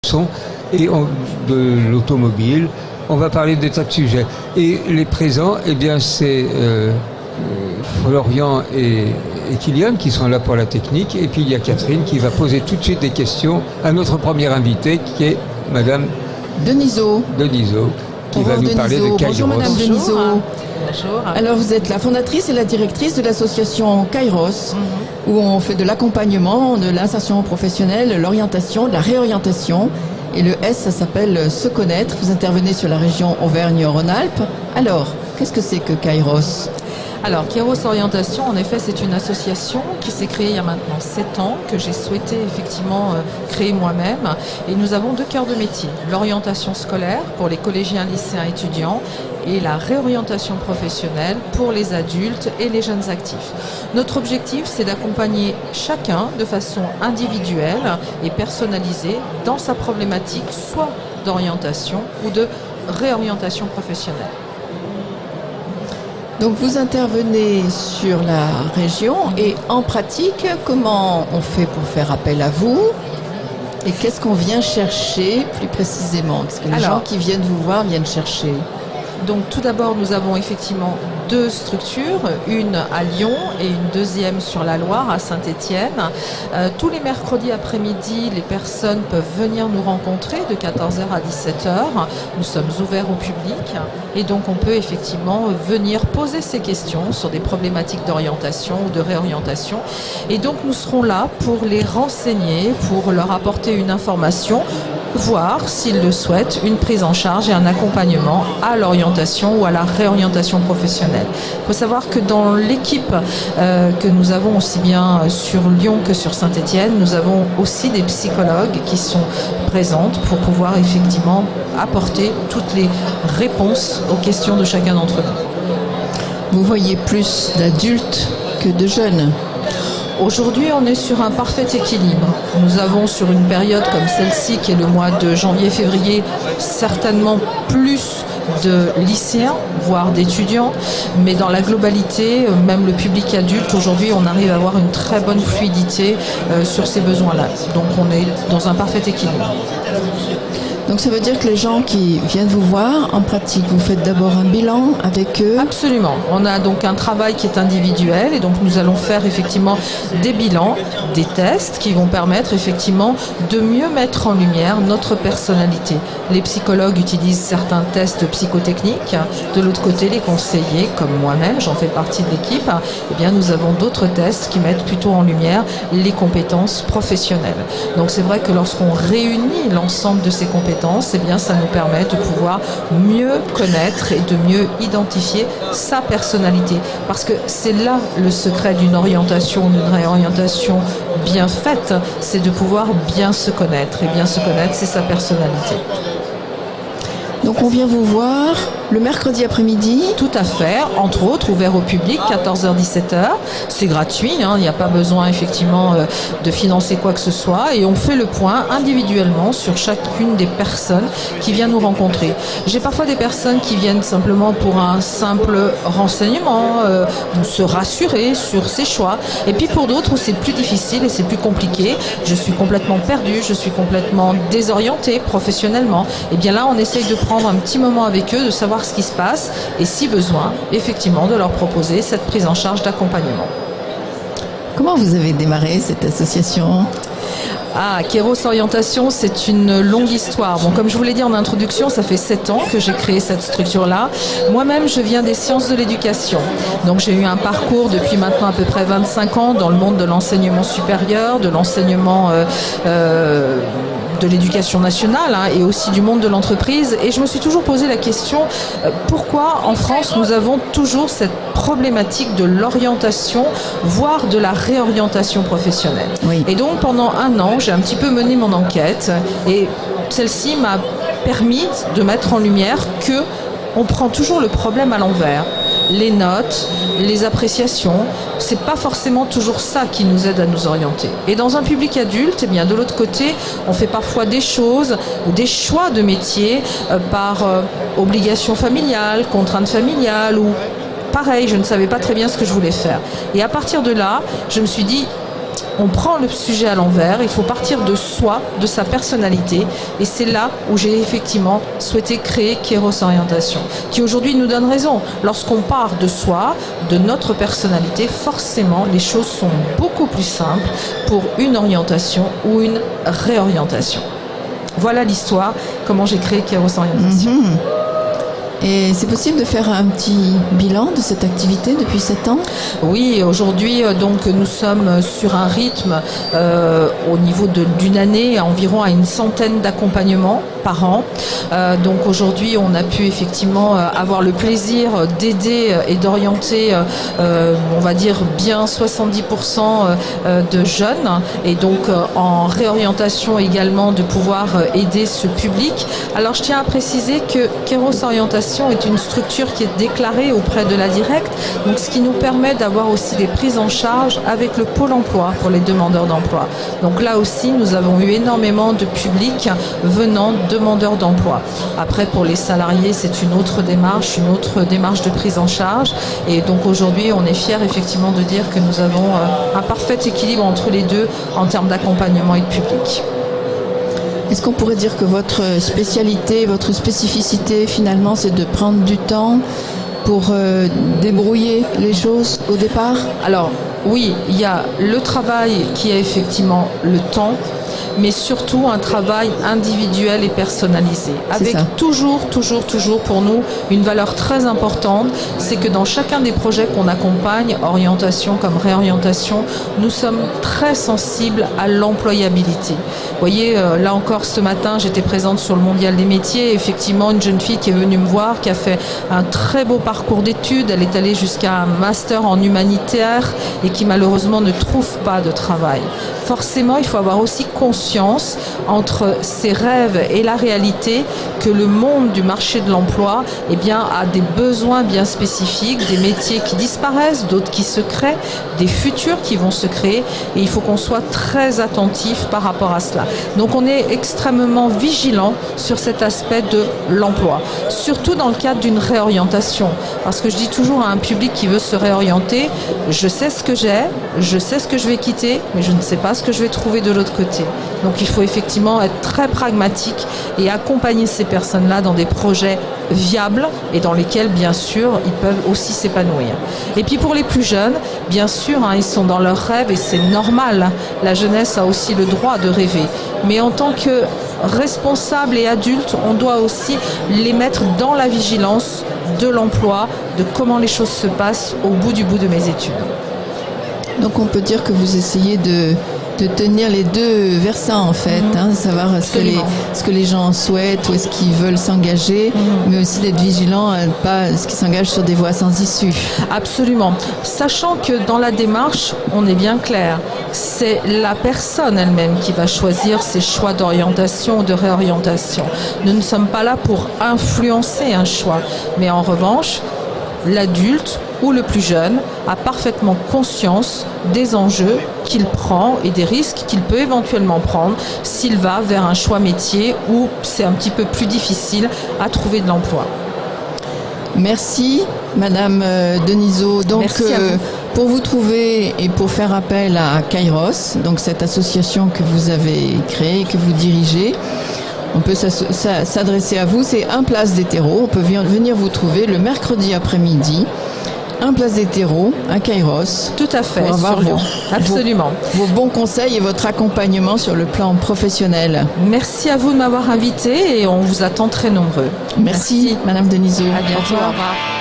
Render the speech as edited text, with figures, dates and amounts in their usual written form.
son et de l'automobile. On va parler des tas de sujets. Et les présents, eh bien, c'est Florian et Kylian qui sont là pour la technique. Et puis il y a Catherine qui va poser tout de suite des questions à notre première invitée qui est Madame Denisot, qui va nous parler de Kairos. Bonjour Madame Denisot. Bonjour. Alors vous êtes la fondatrice et la directrice de l'association Kairos, où on fait de l'accompagnement, de l'insertion professionnelle, l'orientation, de la réorientation. Et le S, ça s'appelle Se connaître. Vous intervenez sur la région Auvergne-Rhône-Alpes. Alors, qu'est-ce que c'est que Kairos ? Alors, Kairos Orientation, en effet, c'est une association qui s'est créée il y a maintenant 7 ans, que j'ai souhaité effectivement créer moi-même. Et nous avons 2 cœurs de métier. L'orientation scolaire pour les collégiens, lycéens, étudiants et la réorientation professionnelle pour les adultes et les jeunes actifs. Notre objectif, c'est d'accompagner chacun de façon individuelle et personnalisée dans sa problématique, soit d'orientation ou de réorientation professionnelle. Donc vous intervenez sur la région et en pratique, comment on fait pour faire appel à vous ? Et qu'est-ce qu'on vient chercher plus précisément ? Qu'est-ce que les gens qui viennent vous voir viennent chercher ? Donc tout d'abord, nous avons effectivement 2 structures, une à Lyon et une deuxième sur la Loire à Saint-Étienne. Tous les mercredis après-midi, les personnes peuvent venir nous rencontrer de 14h à 17h. Nous sommes ouverts au public et donc on peut effectivement venir poser ces questions sur des problématiques d'orientation ou de réorientation. Et donc nous serons là pour les renseigner, pour leur apporter une information, voire, s'ils le souhaitent, une prise en charge et un accompagnement à l'orientation ou à la réorientation professionnelle. Il faut savoir que dans l'équipe que nous avons aussi bien sur Lyon que sur Saint-Étienne, nous avons aussi des psychologues qui sont présentes pour pouvoir effectivement apporter toutes les réponses aux questions de chacun d'entre nous. Vous voyez plus d'adultes que de jeunes ? Aujourd'hui, on est sur un parfait équilibre. Nous avons sur une période comme celle-ci, qui est le mois de janvier-février, certainement plus de lycéens, voire d'étudiants, mais dans la globalité, même le public adulte, aujourd'hui, on arrive à avoir une très bonne fluidité sur ces besoins-là. Donc on est dans un parfait équilibre. Donc ça veut dire que les gens qui viennent vous voir, en pratique, vous faites d'abord un bilan avec eux ? Absolument. On a donc un travail qui est individuel et donc nous allons faire effectivement des bilans, des tests qui vont permettre effectivement de mieux mettre en lumière notre personnalité. Les psychologues utilisent certains tests psychotechniques. De l'autre côté, les conseillers, comme moi-même, j'en fais partie de l'équipe, eh bien nous avons d'autres tests qui mettent plutôt en lumière les compétences professionnelles. Donc c'est vrai que lorsqu'on réunit l'ensemble de ces compétences, eh bien, ça nous permet de pouvoir mieux connaître et de mieux identifier sa personnalité. Parce que c'est là le secret d'une orientation, d'une réorientation bien faite, c'est de pouvoir bien se connaître. Et bien se connaître, c'est sa personnalité. Donc on vient vous voir le mercredi après-midi ? Tout à fait, entre autres, ouvert au public, 14h-17h. C'est gratuit, il n'y a pas besoin effectivement de financer quoi que ce soit. Et on fait le point individuellement sur chacune des personnes qui viennent nous rencontrer. J'ai parfois des personnes qui viennent simplement pour un simple renseignement, se rassurer sur ses choix. Et puis pour d'autres où c'est plus difficile et c'est plus compliqué, je suis complètement perdue, je suis complètement désorientée professionnellement. Et bien là, on essaye de prendre un petit moment avec eux, de savoir ce qui se passe et si besoin, effectivement, de leur proposer cette prise en charge d'accompagnement. Comment vous avez démarré cette association ? Kairos Orientation, c'est une longue histoire. Bon, comme je vous l'ai dit en introduction, ça fait 7 ans que j'ai créé cette structure-là. Moi-même, je viens des sciences de l'éducation. Donc, j'ai eu un parcours depuis maintenant à peu près 25 ans dans le monde de l'enseignement supérieur, de l'enseignement de l'éducation nationale et aussi du monde de l'entreprise. Et je me suis toujours posé la question, pourquoi en France nous avons toujours cette problématique de l'orientation, voire de la réorientation professionnelle. Oui. Et donc pendant 1 an, j'ai un petit peu mené mon enquête et celle-ci m'a permis de mettre en lumière que on prend toujours le problème à l'envers. Les notes, les appréciations, c'est pas forcément toujours ça qui nous aide à nous orienter. Et dans un public adulte, eh bien de l'autre côté, on fait parfois des choses ou des choix de métier par obligation familiale, contrainte familiale ou pareil, je ne savais pas très bien ce que je voulais faire. Et à partir de là, je me suis dit, on prend le sujet à l'envers, il faut partir de soi, de sa personnalité, et c'est là où j'ai effectivement souhaité créer Kairos Orientation, qui aujourd'hui nous donne raison. Lorsqu'on part de soi, de notre personnalité, forcément les choses sont beaucoup plus simples pour une orientation ou une réorientation. Voilà l'histoire, comment j'ai créé Kairos Orientation. Et c'est possible de faire un petit bilan de cette activité depuis 7 ans? Oui, aujourd'hui, donc nous sommes sur un rythme au niveau d'une année environ à une centaine d'accompagnements par an. Donc aujourd'hui, on a pu effectivement avoir le plaisir d'aider et d'orienter, on va dire bien 70% de jeunes, et donc en réorientation également de pouvoir aider ce public. Alors je tiens à préciser que Kairos Orientation est une structure qui est déclarée auprès de la Directe, donc ce qui nous permet d'avoir aussi des prises en charge avec le pôle emploi pour les demandeurs d'emploi. Donc là aussi, nous avons eu énormément de public venant demandeurs d'emploi. Après, pour les salariés, c'est une autre démarche de prise en charge. Et donc aujourd'hui, on est fiers effectivement de dire que nous avons un parfait équilibre entre les deux en termes d'accompagnement et de public. Est-ce qu'on pourrait dire que votre spécialité, votre spécificité finalement, c'est de prendre du temps pour débrouiller les choses au départ? Alors oui, il y a le travail qui est effectivement le temps, mais surtout un travail individuel et personnalisé. Avec toujours pour nous une valeur très importante, c'est que dans chacun des projets qu'on accompagne, orientation comme réorientation, nous sommes très sensibles à l'employabilité. Vous voyez, là encore ce matin, j'étais présente sur le Mondial des métiers, effectivement une jeune fille qui est venue me voir, qui a fait un très beau parcours d'études, elle est allée jusqu'à un master en humanitaire et qui malheureusement ne trouve pas de travail. Forcément, il faut avoir aussi conscience entre ses rêves et la réalité que le monde du marché de l'emploi a des besoins bien spécifiques, des métiers qui disparaissent, d'autres qui se créent, des futurs qui vont se créer, et il faut qu'on soit très attentif par rapport à cela. Donc on est extrêmement vigilant sur cet aspect de l'emploi, surtout dans le cadre d'une réorientation, parce que je dis toujours à un public qui veut se réorienter, je sais ce que j'ai, je sais ce que je vais quitter, mais je ne sais pas ce que je vais trouver de l'autre côté. Donc il faut effectivement être très pragmatique et accompagner ces personnes-là dans des projets viables et dans lesquels, bien sûr, ils peuvent aussi s'épanouir. Et puis pour les plus jeunes, bien sûr, ils sont dans leurs rêves et c'est normal. La jeunesse a aussi le droit de rêver. Mais en tant que responsable et adulte, on doit aussi les mettre dans la vigilance de l'emploi, de comment les choses se passent au bout de mes études. Donc on peut dire que vous essayez de tenir les deux versants en fait, savoir ce que les gens souhaitent, où est-ce qu'ils veulent s'engager, mais aussi d'être vigilant à ne pas ce qui s'engage sur des voies sans issue. Absolument. Sachant que dans la démarche, on est bien clair, c'est la personne elle-même qui va choisir ses choix d'orientation ou de réorientation. Nous ne sommes pas là pour influencer un choix, mais en revanche, l'adulte ou le plus jeune a parfaitement conscience des enjeux qu'il prend et des risques qu'il peut éventuellement prendre s'il va vers un choix métier où c'est un petit peu plus difficile à trouver de l'emploi. Merci Madame Denisot. Donc pour vous trouver et pour faire appel à Kairos, donc cette association que vous avez créée, que vous dirigez, on peut s'adresser à vous, c'est 1 place des terreaux. On peut venir vous trouver le mercredi après-midi, 1 place des terreaux à Kairos. Tout à fait, pour avoir absolument. Vos bons conseils et votre accompagnement sur le plan professionnel. Merci à vous de m'avoir invité et on vous attend très nombreux. Merci Madame Denisot. À bientôt. Au revoir.